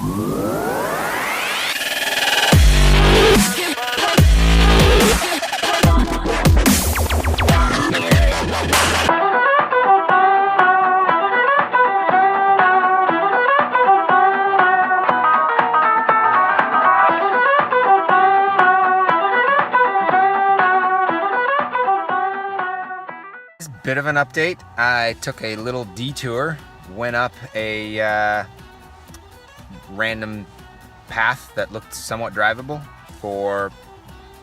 Bit of an update. I took a little detour, went up a random path that looked somewhat drivable for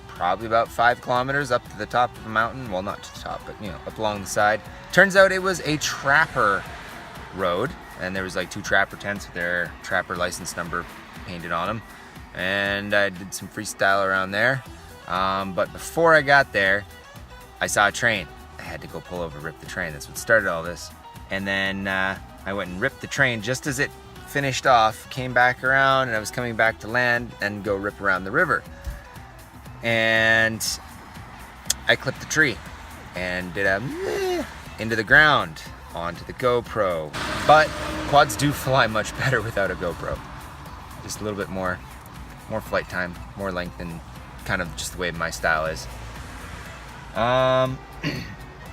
probably about 5 kilometers up to the top of a mountain. Well, not to the top, but you know, up along the side. Turns out it was a trapper road, and there was like 2 trapper tents with their trapper license number painted on them. And I did some freestyle around there. But before I got there, I saw a train. I had to go pull over, rip the train. That's what started all this. And then I went and ripped the train just as it finished off, came back around, and I was coming back to land and go rip around the river. And I clipped the tree and did a meh into the ground onto the GoPro. But quads do fly much better without a GoPro. Just a little bit more flight time, more length, and kind of just the way my style is.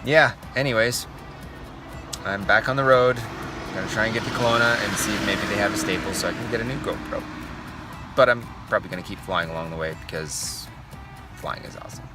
Yeah, anyways, I'm back on the road. Gonna try and get to Kelowna and see if maybe they have a Staples so I can get a new GoPro. But I'm probably gonna keep flying along the way because flying is awesome.